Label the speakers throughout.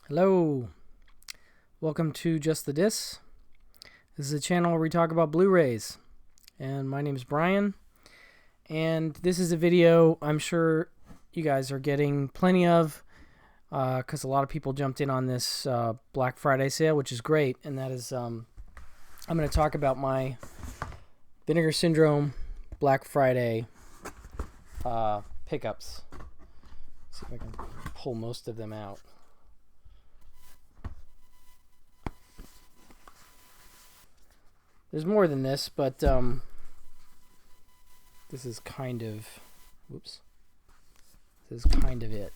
Speaker 1: Hello, welcome to Just the Dis. This is a channel where we talk about Blu-rays, and my name is Brian, and this is a video I'm sure you guys are getting plenty of because a lot of people jumped in on this Black Friday sale, which is great, and that is I'm going to talk about my Vinegar Syndrome Black Friday pickups. Let's see if I can pull most of them out. There's more than this, but this is kind of, whoops, this is kind of it.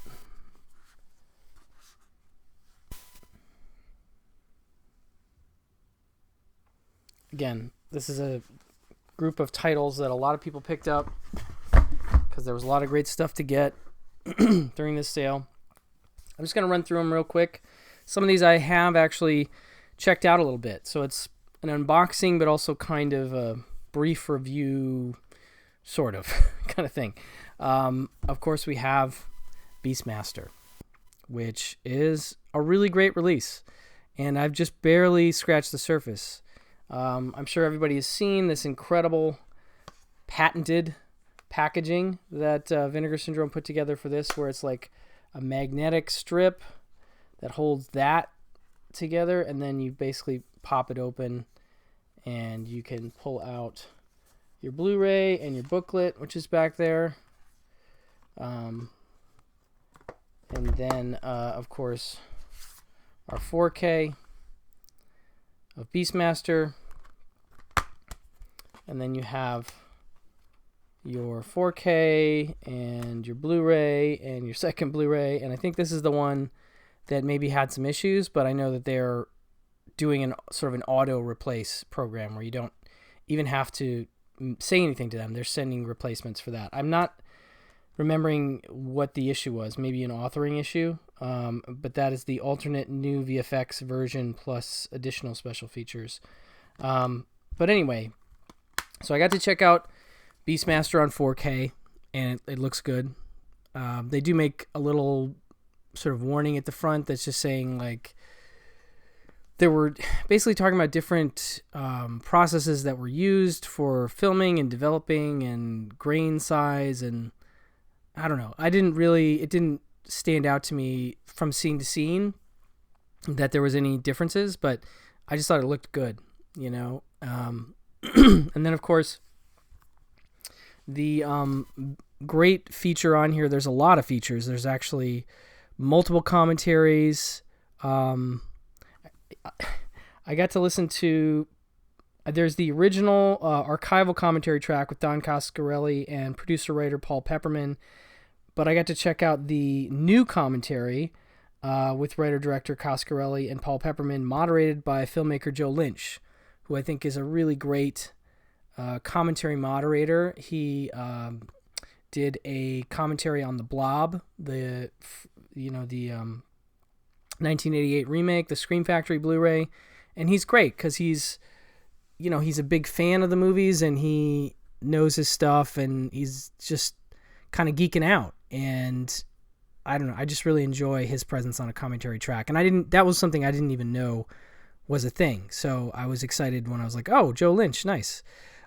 Speaker 1: Again, this is a group of titles that a lot of people picked up because there was a lot of great stuff to get during this sale. I'm just going to run through them real quick. Some of these I have actually checked out a little bit, so it's an unboxing, but also kind of a brief review, sort of, kind of thing. Of course, we have Beastmaster, which is a really great release, and I've just barely scratched the surface. I'm sure everybody has seen this incredible patented packaging that Vinegar Syndrome put together for this, where it's like a magnetic strip that holds that together, and then you basically pop it open and you can pull out your Blu-ray and your booklet, which is back there, and then of course our 4K of Beastmaster, and then you have your 4K and your Blu-ray and your second Blu-ray, and I think this is the one that maybe had some issues, but I know that they're doing an sort of an auto replace program where you don't even have to say anything to them. They're sending replacements for that. I'm not remembering what the issue was, maybe an authoring issue, but that is the alternate new VFX version plus additional special features. But anyway, so I got to check out Beastmaster on 4K, and it looks good. They do make a little sort of warning at the front that's just saying, like, they were basically talking about different processes that were used for filming and developing and grain size, and I don't know. It didn't stand out to me from scene to scene that there was any differences, but I just thought it looked good, you know. And then, of course, the great feature on here, there's a lot of features. There's actually multiple commentaries. I got to listen to, there's the original archival commentary track with Don Coscarelli and producer-writer Paul Pepperman, but I got to check out the new commentary with writer-director Coscarelli and Paul Pepperman, moderated by filmmaker Joe Lynch, who I think is a really great commentary moderator. He did a commentary on The Blob, the 1988 remake, the Scream Factory Blu-ray, and he's great because he's a big fan of the movies, and he knows his stuff, and he's just kind of geeking out, and I don't know, I just really enjoy his presence on a commentary track, and that was something I didn't even know was a thing, so I was excited when I was like, oh, Joe Lynch, nice.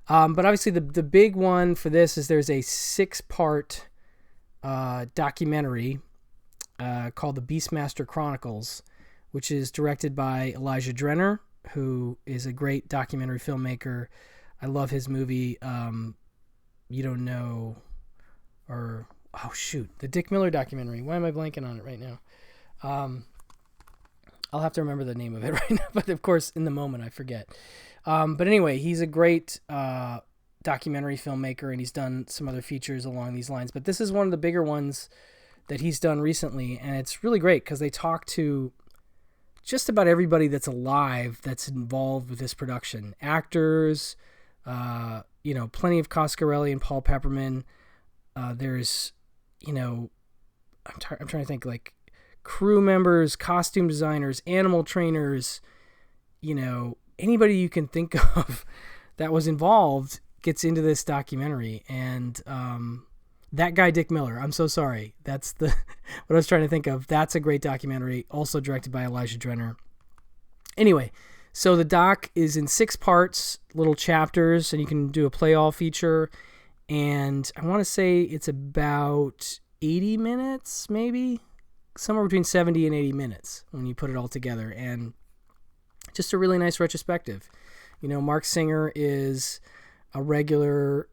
Speaker 1: But obviously the big one for this is there's a 6-part documentary called The Beastmaster Chronicles, which is directed by Elijah Drenner, who is a great documentary filmmaker. I love his movie, You Don't Know, or, oh shoot, the Dick Miller documentary. Why am I blanking on it right now? I'll have to remember the name of it right now, but of course, in the moment, I forget. But anyway, he's a great documentary filmmaker, and he's done some other features along these lines. But this is one of the bigger ones that he's done recently, and it's really great because they talk to just about everybody that's alive that's involved with this production. Actors, plenty of Coscarelli and Paul Pepperman. There's, I'm trying to think, like, crew members, costume designers, animal trainers, anybody you can think of that was involved gets into this documentary, and That guy, Dick Miller. I'm so sorry. That's the what I was trying to think of. That's a great documentary, also directed by Elijah Drenner. Anyway, so the doc is in 6 parts, little chapters, and you can do a play all feature. And I want to say it's about 80 minutes, maybe somewhere between 70 and 80 minutes when you put it all together. And just a really nice retrospective. You know, Mark Singer is a regular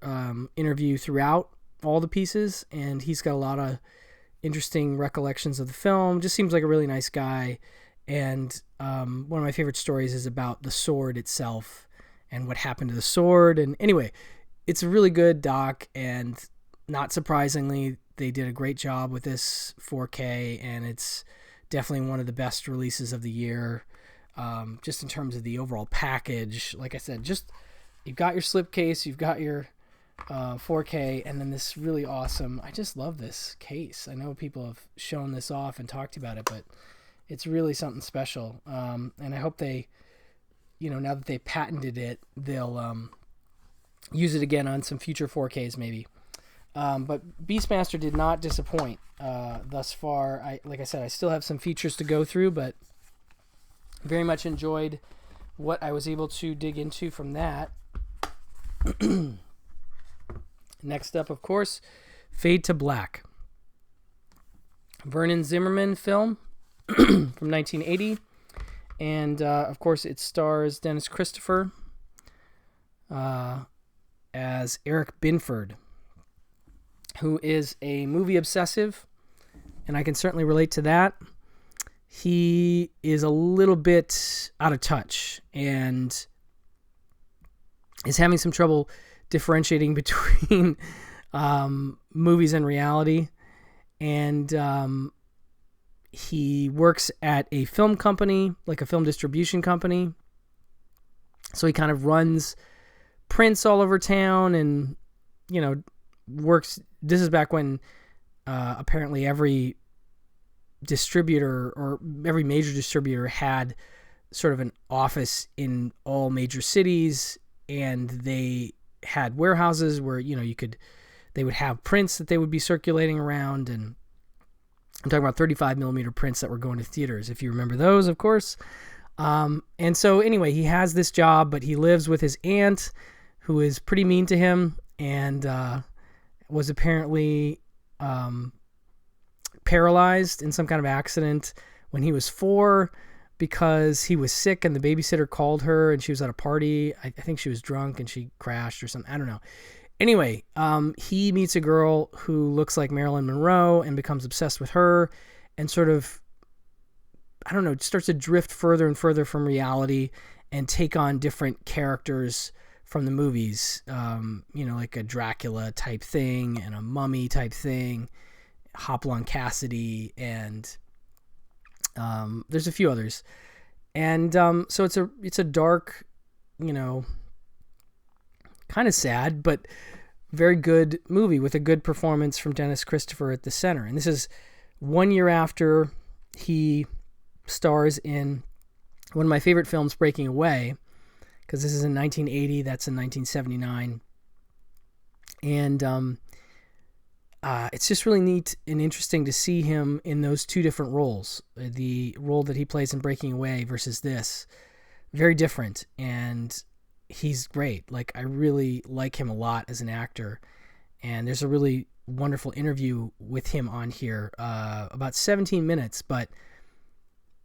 Speaker 1: interview throughout all the pieces, and he's got a lot of interesting recollections of the film. Just seems like a really nice guy. And one of my favorite stories is about the sword itself and what happened to the sword. And anyway, it's a really good doc, and not surprisingly, they did a great job with this 4K, and it's definitely one of the best releases of the year. Just in terms of the overall package, like I said, just you've got your slipcase, you've got your 4K, and then this really awesome. I just love this case. I know people have shown this off and talked about it, but it's really something special. And I hope they, now that they patented it, they'll use it again on some future 4Ks maybe. But Beastmaster did not disappoint thus far. Like I said, I still have some features to go through, but very much enjoyed what I was able to dig into from that. Next up, of course, Fade to Black. Vernon Zimmerman film from 1980. And, of course, it stars Dennis Christopher as Eric Binford, who is a movie obsessive, and I can certainly relate to that. He is a little bit out of touch and is having some trouble differentiating between movies and reality. And he works at a film company, like a film distribution company. So he kind of runs prints all over town and, works. This is back when apparently every distributor or every major distributor had sort of an office in all major cities, and they had warehouses where they would have prints that they would be circulating around. And I'm talking about 35 millimeter prints that were going to theaters, if you remember those, of course. And so anyway, he has this job, but he lives with his aunt, who is pretty mean to him, and was apparently paralyzed in some kind of accident when he was 4 because he was sick, and the babysitter called her, and she was at a party. I think she was drunk and she crashed or something. I don't know. Anyway, he meets a girl who looks like Marilyn Monroe and becomes obsessed with her, and sort of, I don't know, starts to drift further and further from reality and take on different characters from the movies, like a Dracula type thing and a mummy type thing, Hopalong Cassidy, and there's a few others. And so it's a dark, kind of sad, but very good movie with a good performance from Dennis Christopher at the center. And this is 1 year after he stars in one of my favorite films, Breaking Away, because this is in 1980, that's in 1979. And it's just really neat and interesting to see him in those two different roles. The role that he plays in Breaking Away versus this. Very different, and he's great. Like, I really like him a lot as an actor, and there's a really wonderful interview with him on here, about 17 minutes, but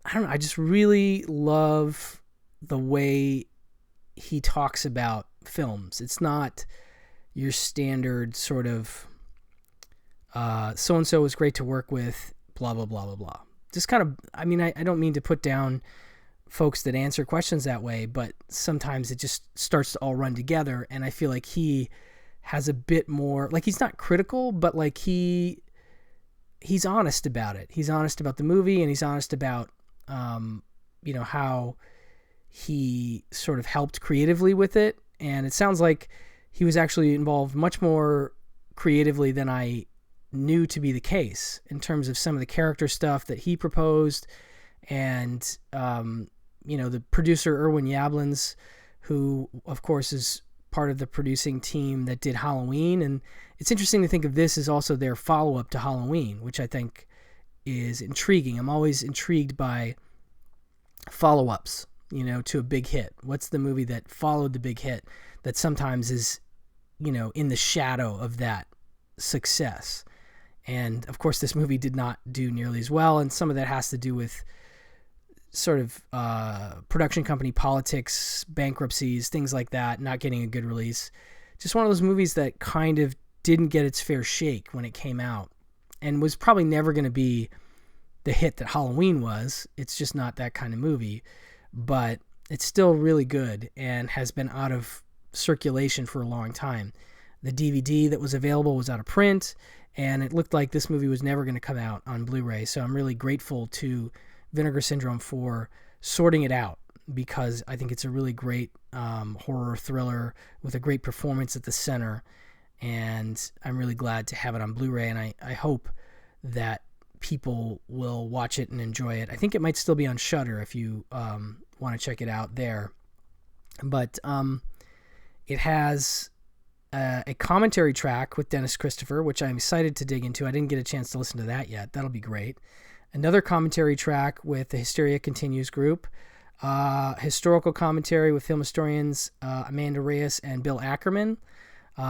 Speaker 1: I don't know, I just really love the way he talks about films. It's not your standard sort of so-and-so was great to work with, blah, blah, blah, blah, blah. Just kind of, I don't mean to put down folks that answer questions that way, but sometimes it just starts to all run together, and I feel like he has a bit more, like, he's not critical, but like he's honest about it. He's honest about the movie, and he's honest about how he sort of helped creatively with it. And it sounds like he was actually involved much more creatively than I knew to be the case, in terms of some of the character stuff that he proposed. And, the producer, Irwin Yablans, who of course is part of the producing team that did Halloween, and it's interesting to think of this as also their follow-up to Halloween, which I think is intriguing. I'm always intrigued by follow-ups, to a big hit. What's the movie that followed the big hit that sometimes is, in the shadow of that success? And of course, this movie did not do nearly as well, and some of that has to do with sort of production company politics, bankruptcies, things like that, not getting a good release. Just one of those movies that kind of didn't get its fair shake when it came out, and was probably never going to be the hit that Halloween was. It's just not that kind of movie, but it's still really good and has been out of circulation for a long time. The DVD that was available was out of print, and it looked like this movie was never going to come out on Blu-ray. So I'm really grateful to Vinegar Syndrome for sorting it out, because I think it's a really great horror thriller with a great performance at the center, and I'm really glad to have it on Blu-ray, and I hope that people will watch it and enjoy it. I think it might still be on Shudder if you want to check it out there. But it has a commentary track with Dennis Christopher, which I'm excited to dig into. I didn't get a chance to listen to that yet. That'll be great. Another commentary track with the Hysteria Continues group. Historical commentary with film historians Amanda Reyes and Bill Ackerman.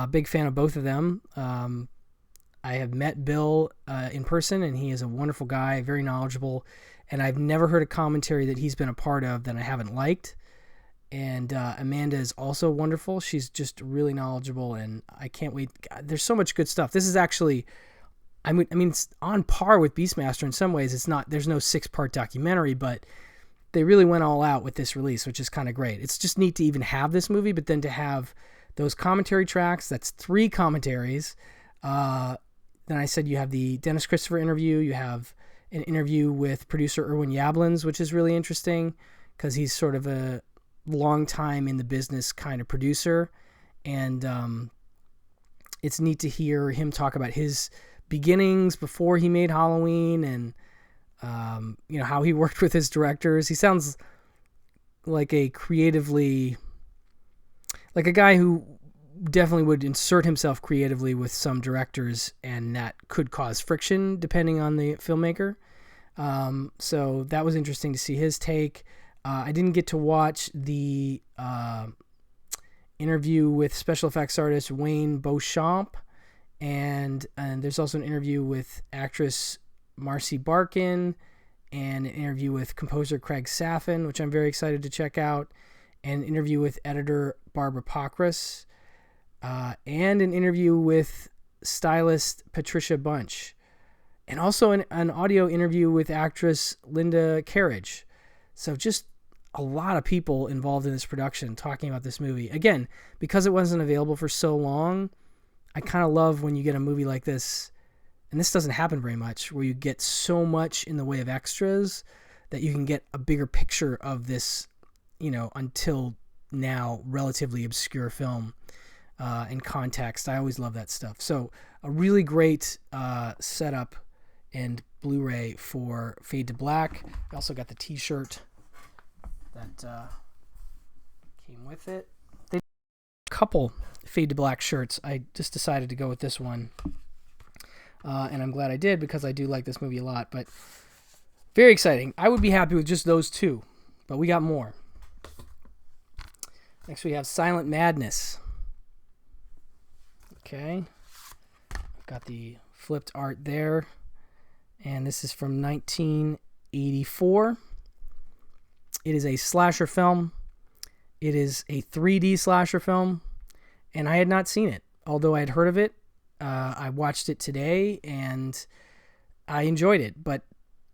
Speaker 1: Big fan of both of them. I have met Bill in person, and he is a wonderful guy, very knowledgeable, and I've never heard a commentary that he's been a part of that I haven't liked. And Amanda is also wonderful. She's just really knowledgeable, and I can't wait. God, there's so much good stuff. This is actually, I mean, it's on par with Beastmaster in some ways. It's not. There's no 6-part documentary, but they really went all out with this release, which is kind of great. It's just neat to even have this movie, but then to have those commentary tracks. That's 3 commentaries. Then I said you have the Dennis Christopher interview. You have an interview with producer Irwin Yablans, which is really interesting because he's sort of a long time in the business kind of producer, and it's neat to hear him talk about his beginnings before he made Halloween, and how he worked with his directors. He sounds like a guy who definitely would insert himself creatively with some directors, and that could cause friction depending on the filmmaker. So that was interesting to see his take. I didn't get to watch the interview with special effects artist Wayne Beauchamp, and there's also an interview with actress Marcy Barkin, and an interview with composer Craig Saffin, which I'm very excited to check out, and an interview with editor Barbara Pockris, and an interview with stylist Patricia Bunch, and also an audio interview with actress Linda Carriage. So just a lot of people involved in this production talking about this movie. Again, because it wasn't available for so long, I kind of love when you get a movie like this, and this doesn't happen very much, where you get so much in the way of extras that you can get a bigger picture of this, until now relatively obscure film in context. I always love that stuff. So a really great setup and Blu-ray for Fade to Black. I also got the t-shirt that came with it. They a couple Fade to Black shirts. I just decided to go with this one, and I'm glad I did, because I do like this movie a lot. But very exciting. I would be happy with just those 2, but we got more. Next we have Silent Madness. Okay, I've got the flipped art there, and this is from 1984. It is a slasher film. It is a 3D slasher film, and I had not seen it, although I had heard of it. I watched it today, and I enjoyed it, but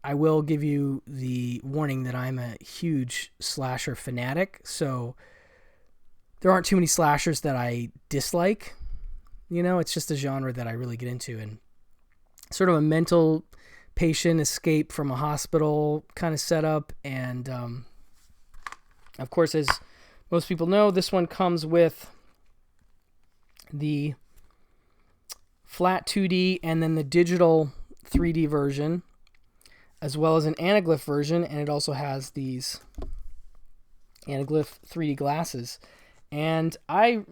Speaker 1: I will give you the warning that I'm a huge slasher fanatic, so there aren't too many slashers that I dislike. It's just a genre that I really get into, and sort of a mental patient escape from a hospital kind of setup, and of course, as most people know, this one comes with the flat 2D and then the digital 3D version, as well as an anaglyph version, and it also has these anaglyph 3D glasses. And I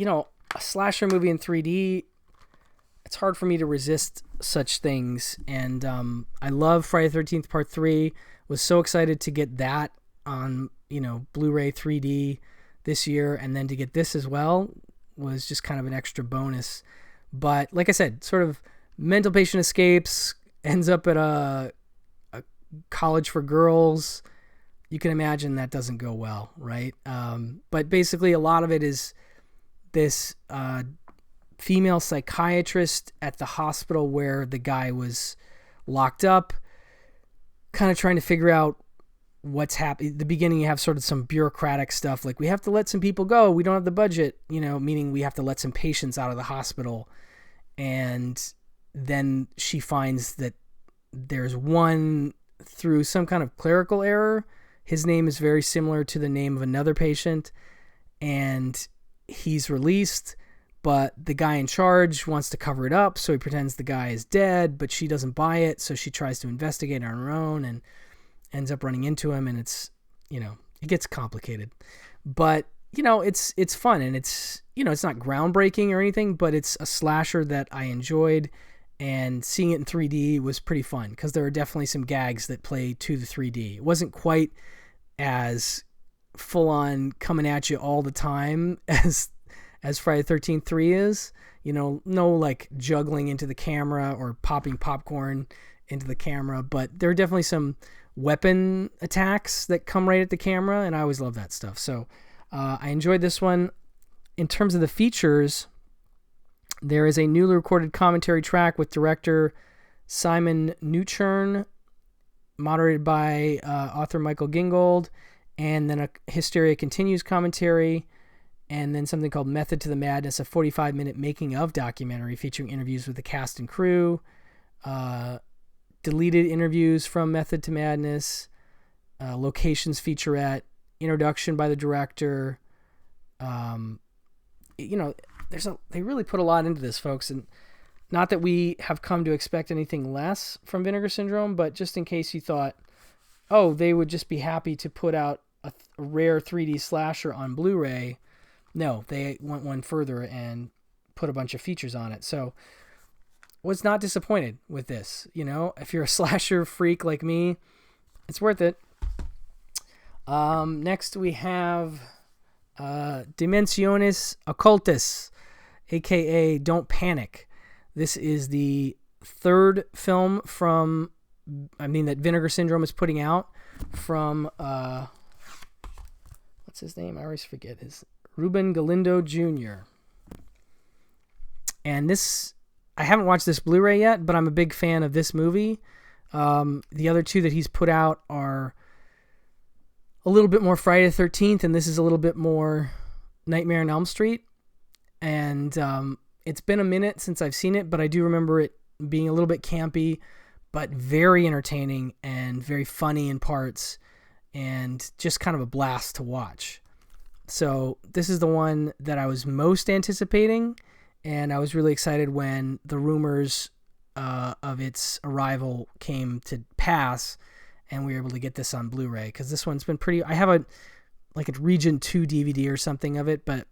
Speaker 1: a slasher movie in 3D, it's hard for me to resist such things. And I love Friday the 13th Part 3. Was so excited to get that on, Blu-ray 3D this year, and then to get this as well was just kind of an extra bonus. But like I said, sort of mental patient escapes, ends up at a college for girls. You can imagine that doesn't go well, right? But basically a lot of it is this female psychiatrist at the hospital where the guy was locked up, kind of trying to figure out what's happening. At the beginning, you have sort of some bureaucratic stuff like, we have to let some people go. We don't have the budget, meaning we have to let some patients out of the hospital. And then she finds that there's one, through some kind of clerical error, his name is very similar to the name of another patient, and he's released, but the guy in charge wants to cover it up, so he pretends the guy is dead, but she doesn't buy it, so she tries to investigate on her own and ends up running into him, and it's, it gets complicated. But, it's fun, and it's, it's not groundbreaking or anything, but it's a slasher that I enjoyed, and seeing it in 3D was pretty fun, because there are definitely some gags that play to the 3D. It wasn't quite as full-on coming at you all the time as Friday the 13th 3 is. No like juggling into the camera or popping popcorn into the camera, but there are definitely some weapon attacks that come right at the camera, and I always love that stuff. So I enjoyed this one. In terms of the features, there is a newly recorded commentary track with director Simon Newchurn, moderated by author Michael Gingold, and then a Hysteria Continues commentary, and then something called Method to the Madness, a 45-minute making-of documentary featuring interviews with the cast and crew, deleted interviews from Method to Madness, locations featurette, introduction by the director. They really put a lot into this, folks, and not that we have come to expect anything less from Vinegar Syndrome, but just in case you thought, oh, they would just be happy to put out a rare 3D slasher on Blu-ray. No, they went one further and put a bunch of features on it. So was not disappointed with this. If you're a slasher freak like me, it's worth it. Next we have Dimensiones Occultas, aka Don't Panic. This is the third film that Vinegar Syndrome is putting out from, what's his name? I always forget Ruben Galindo Jr. And I haven't watched this Blu-ray yet, but I'm a big fan of this movie. The other two that he's put out are a little bit more Friday the 13th, and this is a little bit more Nightmare on Elm Street. And it's been a minute since I've seen it, but I do remember it being a little bit campy, but very entertaining and very funny in parts, and just kind of a blast to watch. So this is the one that I was most anticipating, and I was really excited when the rumors of its arrival came to pass, and we were able to get this on Blu-ray, because this one's been pretty... I have a Region 2 DVD or something of it, but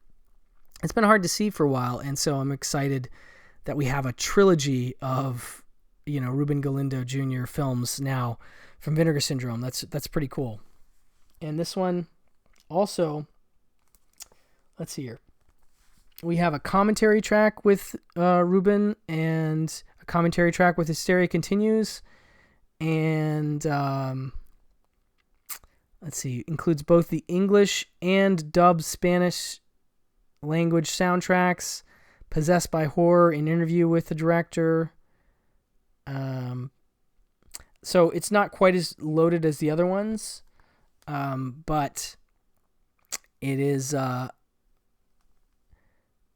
Speaker 1: it's been hard to see for a while, and so I'm excited that we have a trilogy of, Ruben Galindo Jr. films now from Vinegar Syndrome. That's pretty cool. And this one also... Let's see here. We have a commentary track with Ruben, and a commentary track with Hysteria Continues, and let's see, includes both the English and dubbed Spanish language soundtracks, Possessed by Horror, an interview with the director. So it's not quite as loaded as the other ones, but it is...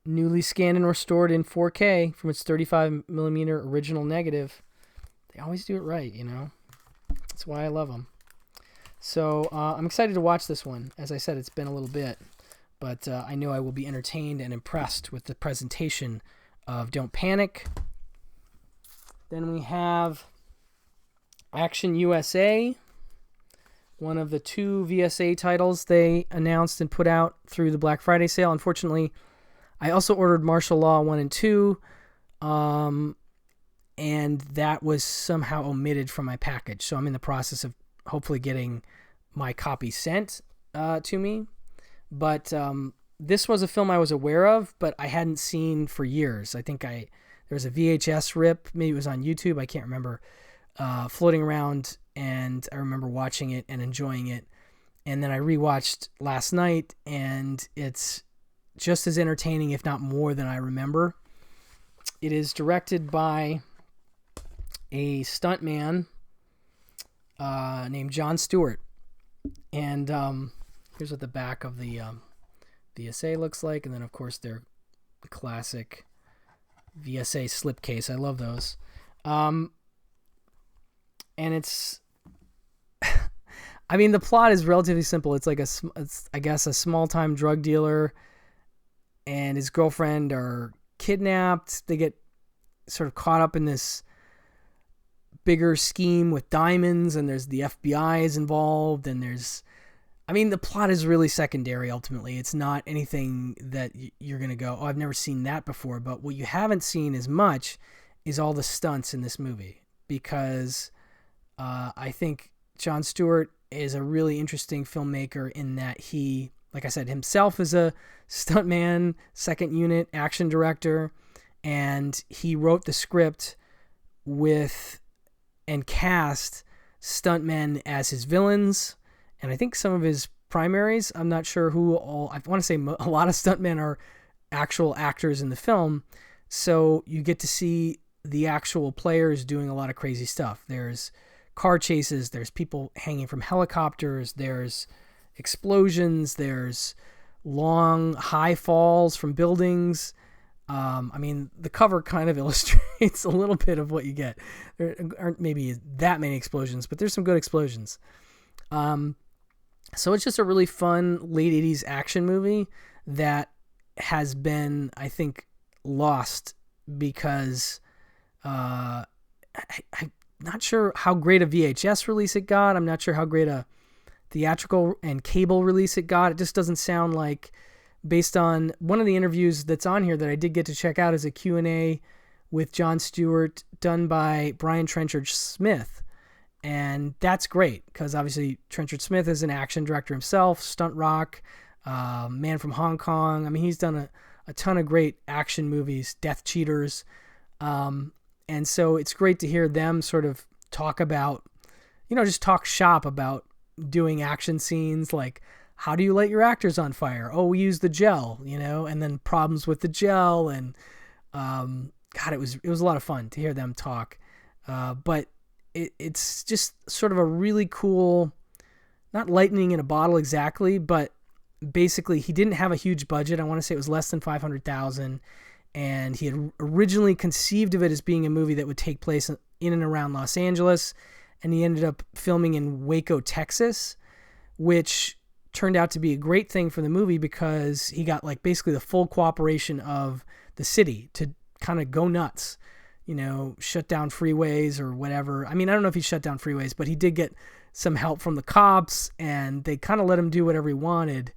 Speaker 1: newly scanned and restored in 4K from its 35mm original negative. They always do it right, That's why I love them. So I'm excited to watch this one. As I said, it's been a little bit, but I know I will be entertained and impressed with the presentation of Don't Panic. Then we have Action U.S.A., one of the two VSA titles they announced and put out through the Black Friday sale. Unfortunately, I also ordered Martial Law 1 and 2, and that was somehow omitted from my package. So I'm in the process of hopefully getting my copy sent to me. But this was a film I was aware of, but I hadn't seen for years. I think there was a VHS rip, maybe it was on YouTube, I can't remember, floating around, and I remember watching it and enjoying it. And then I rewatched last night, and it's just as entertaining, if not more, than I remember. It is directed by a stuntman named Jon Stewart. And here's what the back of the U.S.A. looks like. And then, of course, their classic U.S.A. slipcase. I love those. And it's... I mean, the plot is relatively simple. It's like I guess a small-time drug dealer and his girlfriend are kidnapped. They get sort of caught up in this bigger scheme with diamonds, and there's the FBI is involved, and the plot is really secondary ultimately. It's not anything that you're going to go, oh, I've never seen that before. But what you haven't seen as much is all the stunts in this movie, because I think Jon Stewart is a really interesting filmmaker in that he, like I said, himself is a stuntman, second unit action director, and he wrote the script with and cast stuntmen as his villains, and I think some of his primaries. I'm not sure who all. I want to say a lot of stuntmen are actual actors in the film, so you get to see the actual players doing a lot of crazy stuff. There's car chases, there's people hanging from helicopters, there's explosions, there's long high falls from buildings. The cover kind of illustrates a little bit of what you get. There aren't maybe that many explosions, but there's some good explosions. So it's just a really fun late 80s action movie that has been, I think, lost because I'm not sure how great a VHS release it got. I'm not sure how great a theatrical and cable release it got. It just doesn't sound like, based on one of the interviews that's on here that I did get to check out, is a Q&A with Jon Stewart done by Brian Trenchard Smith. And that's great because obviously Trenchard Smith is an action director himself, stunt rock, Man from Hong Kong. I mean, he's done a ton of great action movies, Death Cheaters. And so it's great to hear them sort of talk about, just talk shop about doing action scenes. Like, how do you light your actors on fire? Oh, we use the gel, and then problems with the gel. And God, it was a lot of fun to hear them talk. But it's just sort of a really cool, not lightning in a bottle exactly, but basically he didn't have a huge budget. I want to say it was less than $500,000. And he had originally conceived of it as being a movie that would take place in and around Los Angeles. And he ended up filming in Waco, Texas, which turned out to be a great thing for the movie because he got basically the full cooperation of the city to kind of go nuts, shut down freeways or whatever. I mean, I don't know if he shut down freeways, but he did get some help from the cops, and they kind of let him do whatever he wanted.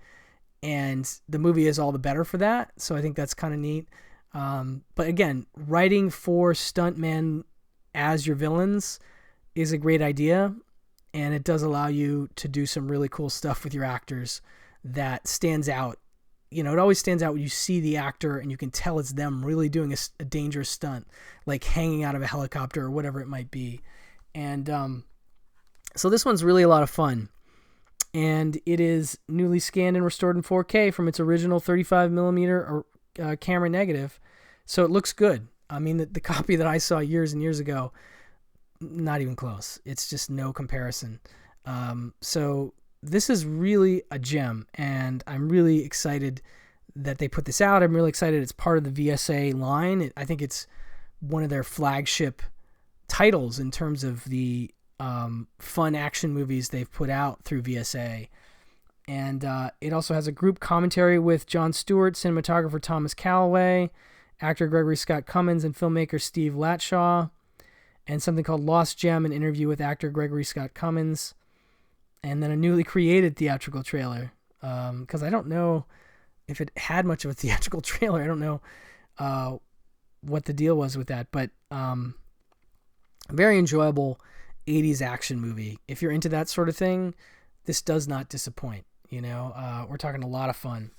Speaker 1: And the movie is all the better for that. So I think that's kind of neat. But again, writing for stuntmen as your villains is a great idea, and it does allow you to do some really cool stuff with your actors that stands out. It always stands out when you see the actor and you can tell it's them really doing a dangerous stunt, like hanging out of a helicopter or whatever it might be. And so this one's really a lot of fun. And it is newly scanned and restored in 4K from its original 35 millimeter camera negative. So it looks good. I mean, the copy that I saw years and years ago, not even close. It's just no comparison. So this is really a gem, and I'm really excited that they put this out. I'm really excited it's part of the U.S.A. line. I think it's one of their flagship titles in terms of the fun action movies they've put out through U.S.A. And it also has a group commentary with Jon Stewart, cinematographer Thomas Callaway, actor Gregory Scott Cummins, and filmmaker Steve Latshaw, and something called Lost Gem, an interview with actor Gregory Scott Cummins, and then a newly created theatrical trailer. Because I don't know if it had much of a theatrical trailer. I don't know what the deal was with that, but very enjoyable 80s action movie. If you're into that sort of thing, this does not disappoint. We're talking a lot of fun.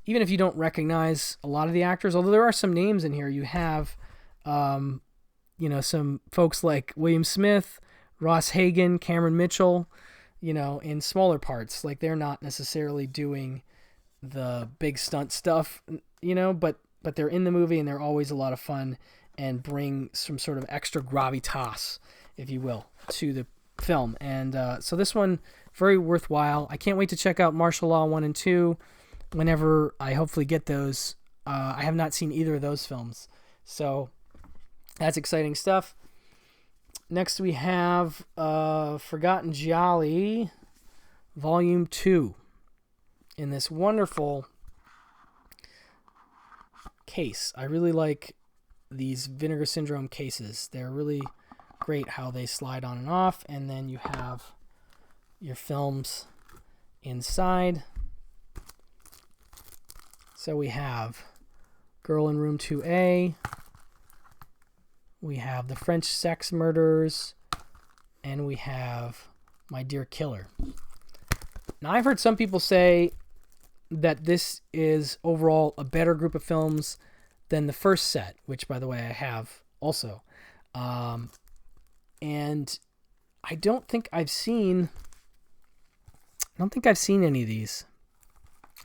Speaker 1: Even if you don't recognize a lot of the actors, although there are some names in here, you have, some folks like William Smith, Ross Hagen, Cameron Mitchell, in smaller parts. Like, they're not necessarily doing the big stunt stuff, but they're in the movie and they're always a lot of fun and bring some sort of extra gravitas, if you will, to the film. And so this one, very worthwhile. I can't wait to check out Martial Law 1 and 2 whenever I hopefully get those. I have not seen either of those films, so that's exciting stuff. Next we have Forgotten Gialli Volume 2 in this wonderful case. I really like these Vinegar Syndrome cases. They're really great how they slide on and off, and then you have your films inside. So we have Girl in Room 2A, we have The French Sex Murders, and we have My Dear Killer. Now, I've heard some people say that this is overall a better group of films than the first set, which, by the way, I have also. And I don't think I've seen any of these.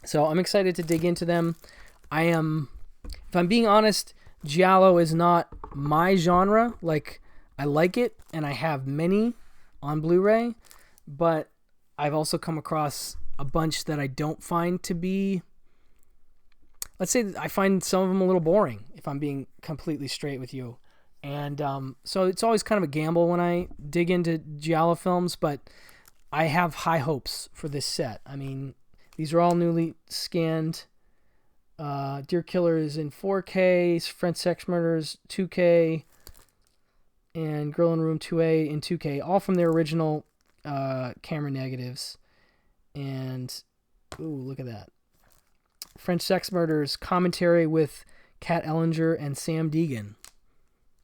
Speaker 1: So I'm excited to dig into them. If I'm being honest, Giallo is not my genre. Like, I like it, and I have many on Blu-ray, but I've also come across a bunch that I don't find to be, let's say I find some of them a little boring, if I'm being completely straight with you. And so it's always kind of a gamble when I dig into Giallo films, but I have high hopes for this set. I mean, these are all newly scanned. Dear Killer is in 4K, French Sex Murders 2K, and Girl in Room 2A in 2K, all from their original camera negatives. And, ooh, look at that. French Sex Murders commentary with Kat Ellinger and Sam Deegan.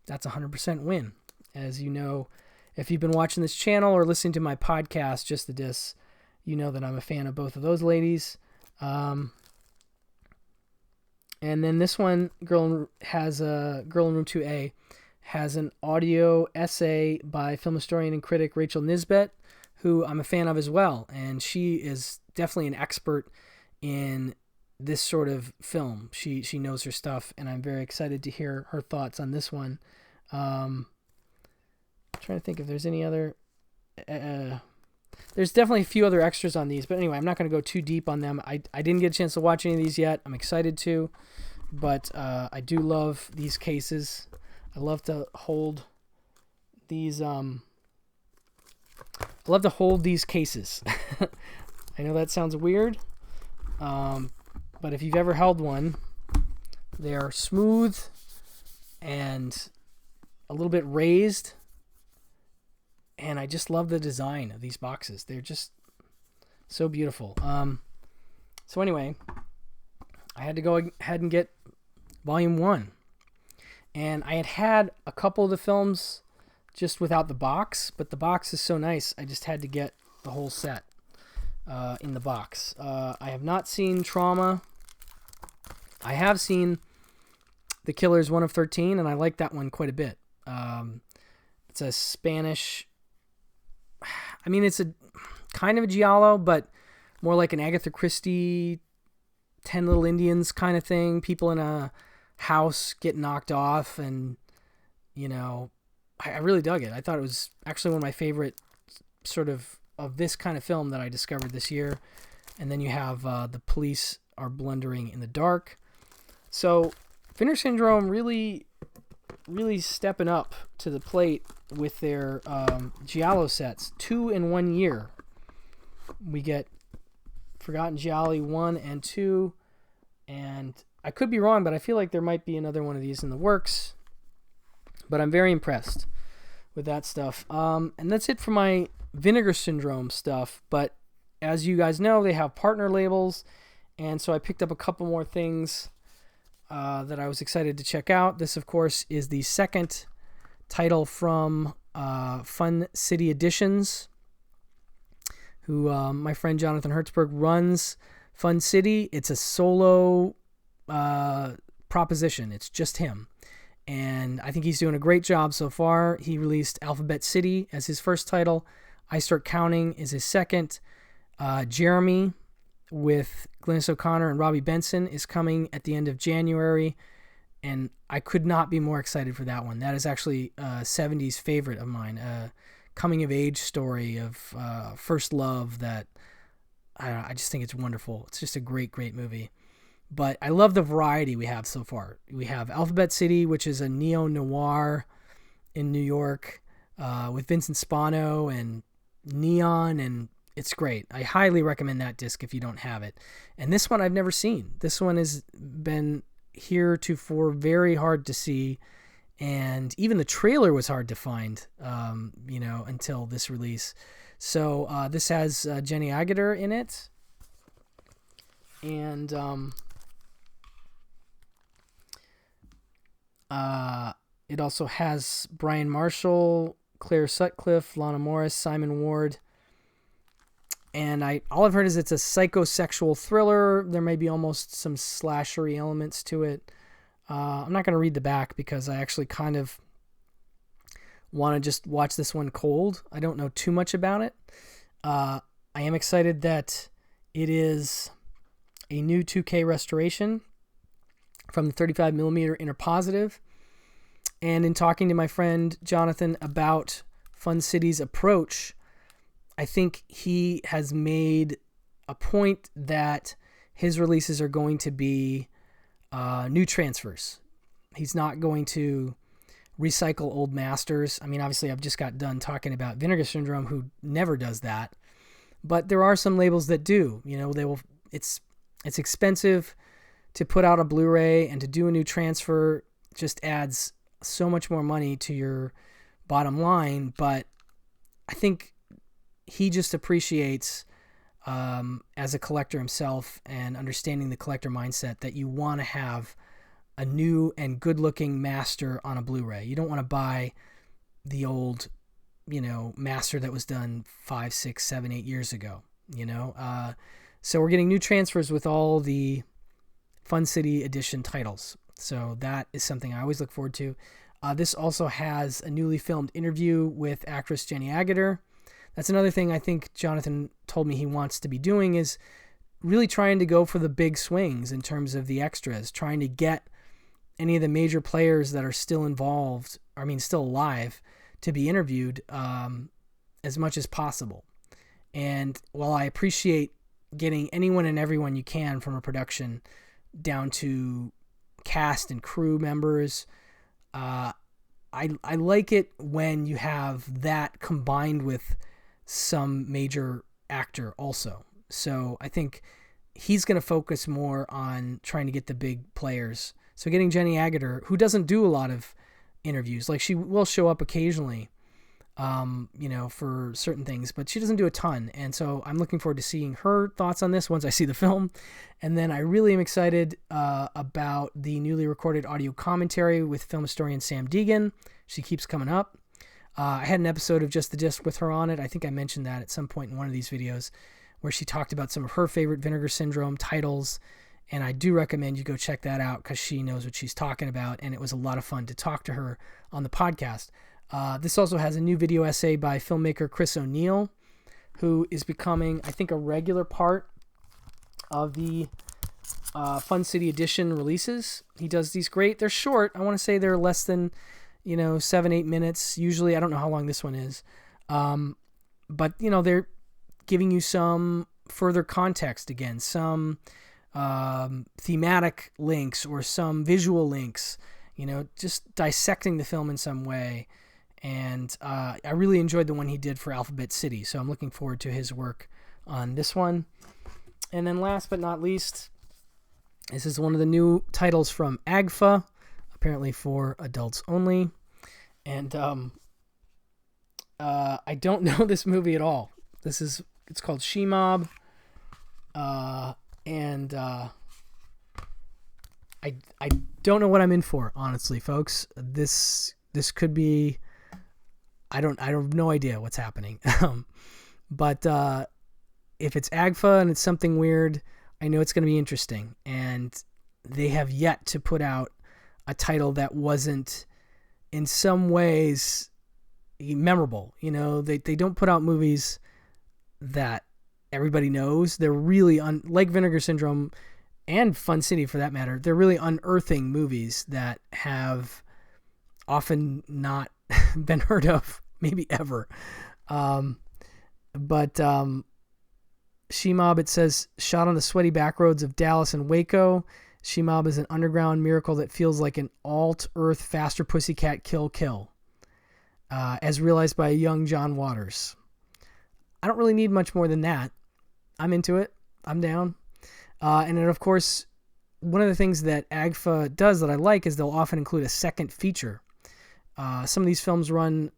Speaker 1: That's a 100% win. As you know, if you've been watching this channel or listening to my podcast, Just the Dis, you know that I'm a fan of both of those ladies. And then this one, Girl in Room 2A, has an audio essay by film historian and critic Rachel Nisbet, who I'm a fan of as well. And she is definitely an expert in this sort of film. She knows her stuff, and I'm very excited to hear her thoughts on this one. I'm trying to think if there's any other... there's definitely a few other extras on these, but anyway, I'm not going to go too deep on them. I didn't get a chance to watch any of these yet. I'm excited to, but I do love these cases. I love to hold these... I love to hold these cases. I know that sounds weird, but if you've ever held one, they are smooth and a little bit raised, and I just love the design of these boxes. They're just so beautiful. So anyway, I had to go ahead and get Volume 1, and I had a couple of the films just without the box, but the box is so nice, I just had to get the whole set in the box. I have not seen Trauma. I have seen The Killers 1 of 13, and I like that one quite a bit. It's a Spanish... I mean, it's a kind of a Giallo, but more like an Agatha Christie 10 Little Indians kind of thing. People in a house get knocked off, and, I really dug it. I thought it was actually one of my favorite sort of this kind of film that I discovered this year. And then you have The Police Are Blundering in the Dark. So Vinegar Syndrome really stepping up to the plate with their Giallo sets. 2 in 1 year. We get Forgotten Gialli 1 and 2. And I could be wrong, but I feel like there might be another one of these in the works. But I'm very impressed with that stuff. And that's it for my Vinegar Syndrome stuff. But as you guys know, they have partner labels. And so I picked up a couple more things that I was excited to check out. This, of course, is the second title from Fun City Editions, who my friend Jonathan Hertzberg runs Fun City. It's a solo proposition. It's just him. And I think he's doing a great job so far. He released Alphabet City as his first title. I Start Counting is his second. Jeremy with Glynis O'Connor and Robbie Benson is coming at the end of January. And I could not be more excited for that one. That is actually a 70s favorite of mine. A coming-of-age story of first love that I just think it's wonderful. It's just a great, great movie. But I love the variety we have so far. We have Alphabet City, which is a neo-noir in New York with Vincent Spano and neon, and it's great. I highly recommend that disc if you don't have it. And this one I've never seen. This one has been heretofore very hard to see, and even the trailer was hard to find, until this release. So this has Jenny Agutter in it, and it also has Brian Marshall, Claire Sutcliffe, Lana Morris, Simon Ward. And all I've heard is it's a psychosexual thriller. There may be almost some slashery elements to it. I'm not going to read the back because I actually kind of want to just watch this one cold. I don't know too much about it. I am excited that it is a new 2K restoration from the 35mm interpositive. And in talking to my friend Jonathan about Fun City's approach, I think he has made a point that his releases are going to be new transfers. He's not going to recycle old masters. I mean, obviously, I've just got done talking about Vinegar Syndrome, who never does that. But there are some labels that do. They will. It's expensive to put out a Blu-ray, and to do a new transfer just adds so much more money to your bottom line. But I think he just appreciates, as a collector himself and understanding the collector mindset, that you want to have a new and good-looking master on a Blu-ray. You don't want to buy the old, master that was done 5, 6, 7, 8 years ago, So we're getting new transfers with all the Fun City Edition titles. So that is something I always look forward to. This also has a newly filmed interview with actress Jenny Agutter. That's another thing I think Jonathan told me he wants to be doing, is really trying to go for the big swings in terms of the extras, trying to get any of the major players that are still involved, still alive, to be interviewed as much as possible. And while I appreciate getting anyone and everyone you can from a production down to cast and crew members, I like it when you have that combined with some major actor also. So I think he's going to focus more on trying to get the big players. So getting Jenny Agutter, who doesn't do a lot of interviews, like she will show up occasionally, for certain things, but she doesn't do a ton. And so I'm looking forward to seeing her thoughts on this once I see the film. And then I really am excited about the newly recorded audio commentary with film historian Sam Deegan. She keeps coming up. I had an episode of Just the Disc with her on it. I think I mentioned that at some point in one of these videos, where she talked about some of her favorite Vinegar Syndrome titles. And I do recommend you go check that out because she knows what she's talking about. And it was a lot of fun to talk to her on the podcast. This also has a new video essay by filmmaker Chris O'Neill, who is becoming, I think, a regular part of the Fun City Edition releases. He does these great. They're short. I want to say they're less than 7-8 minutes. Usually, I don't know how long this one is. But, they're giving you some further context again, some thematic links or some visual links, just dissecting the film in some way. And I really enjoyed the one he did for Alphabet City. So I'm looking forward to his work on this one. And then last but not least, this is one of the new titles from AGFA, apparently for adults only. And I don't know this movie at all. It's called Shemob. And I don't know what I'm in for, honestly, folks. This could be, I have no idea what's happening. But if it's AGFA and it's something weird, I know it's going to be interesting. And they have yet to put out a title that wasn't in some ways memorable. You know, they don't put out movies that everybody knows. They're really like Vinegar Syndrome and Fun City for that matter. They're really unearthing movies that have often not been heard of, maybe ever. But Shemob, it says, shot on the sweaty back roads of Dallas and Waco. Shemob is an underground miracle that feels like an alt-earth Faster Pussycat Kill, as realized by a young John Waters. I don't really need much more than that. I'm into it. I'm down. And then, of course, one of the things that AGFA does that I like is they'll often include a second feature. Some of these films run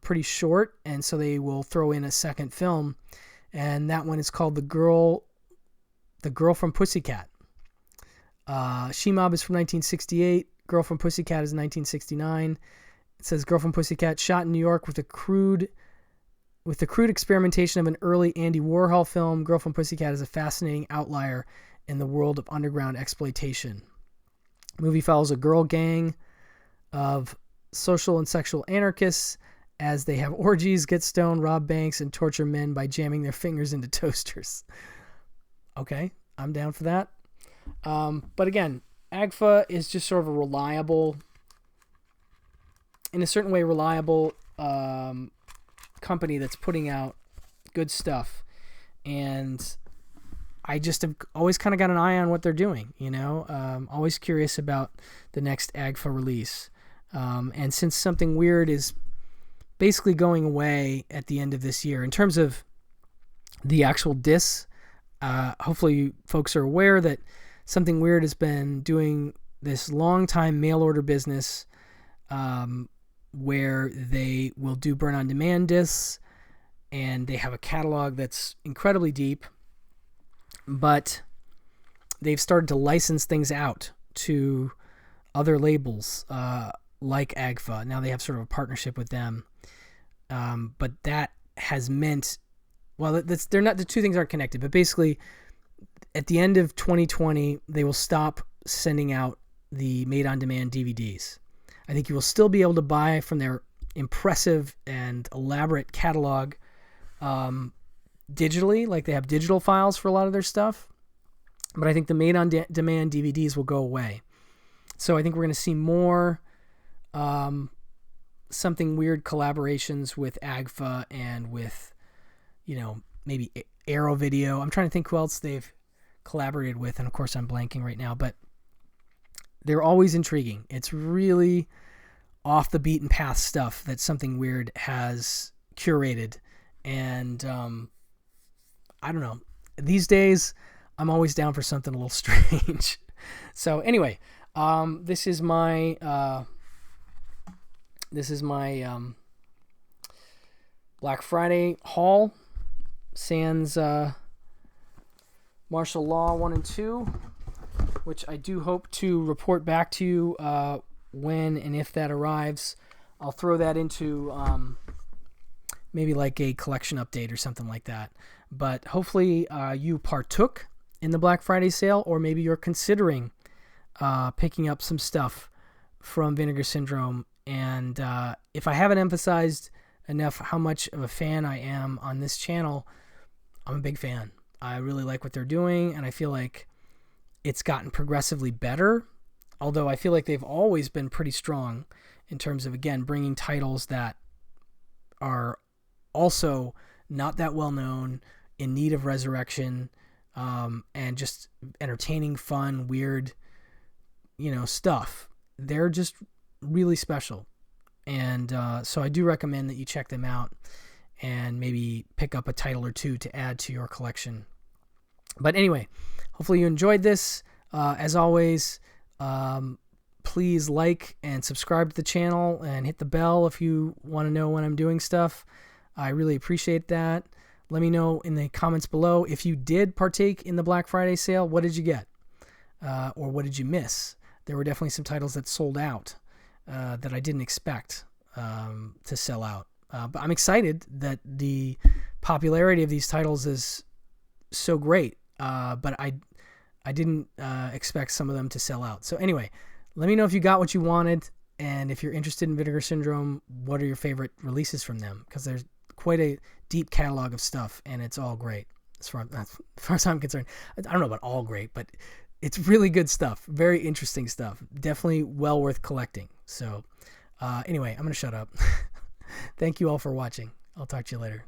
Speaker 1: pretty short, and so they will throw in a second film, and that one is called The Girl from Pussycat. Shemob is from 1968. Girl from Pussycat is 1969. It says Girl from Pussycat shot in New York with the crude experimentation of an early Andy Warhol film. Girl from Pussycat is a fascinating outlier in the world of underground exploitation. The movie follows a girl gang of social and sexual anarchists as they have orgies, get stoned, rob banks, and torture men by jamming their fingers into toasters. Okay, I'm down for that. But again, AGFA is just sort of a reliable, in a certain way, reliable company that's putting out good stuff. And I just have always kind of got an eye on what they're doing, you know? Always curious about the next AGFA release. And since Something Weird is basically going away at the end of this year, in terms of the actual discs, hopefully folks are aware that Something Weird has been doing this long time mail order business where they will do burn on demand discs, and they have a catalog that's incredibly deep, but they've started to license things out to other labels like AGFA. Now they have sort of a partnership with them, but that has meant, well, they're not, the two things aren't connected, but basically at the end of 2020 they will stop sending out the made-on-demand DVDs. I think you will still be able to buy from their impressive and elaborate catalog digitally, like they have digital files for a lot of their stuff, but I think the made-on-demand DVDs will go away. So I think we're going to see more Something Weird collaborations with AGFA and with, you know, maybe Arrow Video. I'm trying to think who else they've collaborated with, and of course I'm blanking right now, but they're always intriguing. It's really off the beaten path stuff that Something Weird has curated, and I don't know. These days, I'm always down for something a little strange. So anyway, this is my Black Friday haul. Sans Martial Law 1 and 2, which I do hope to report back to you when and if that arrives. I'll throw that into maybe like a collection update or something like that. But hopefully you partook in the Black Friday sale, or maybe you're considering picking up some stuff from Vinegar Syndrome. And if I haven't emphasized enough how much of a fan I am on this channel, I'm a big fan. I really like what they're doing, and I feel like it's gotten progressively better, although I feel like they've always been pretty strong in terms of, again, bringing titles that are also not that well known, in need of resurrection, and just entertaining, fun, weird, you know, stuff. They're just really special. And so I do recommend that you check them out and maybe pick up a title or two to add to your collection. But anyway, hopefully you enjoyed this. As always, please like and subscribe to the channel and hit the bell if you want to know when I'm doing stuff. I really appreciate that. Let me know in the comments below if you did partake in the Black Friday sale. What did you get? Or what did you miss? There were definitely some titles that sold out that I didn't expect to sell out. But I'm excited that the popularity of these titles is so great. But I didn't expect some of them to sell out. So anyway, let me know if you got what you wanted. And if you're interested in Vinegar Syndrome, what are your favorite releases from them? Because there's quite a deep catalog of stuff, and it's all great as far as I'm concerned. I don't know about all great, but it's really good stuff. Very interesting stuff. Definitely well worth collecting. So anyway, I'm going to shut up. Thank you all for watching. I'll talk to you later.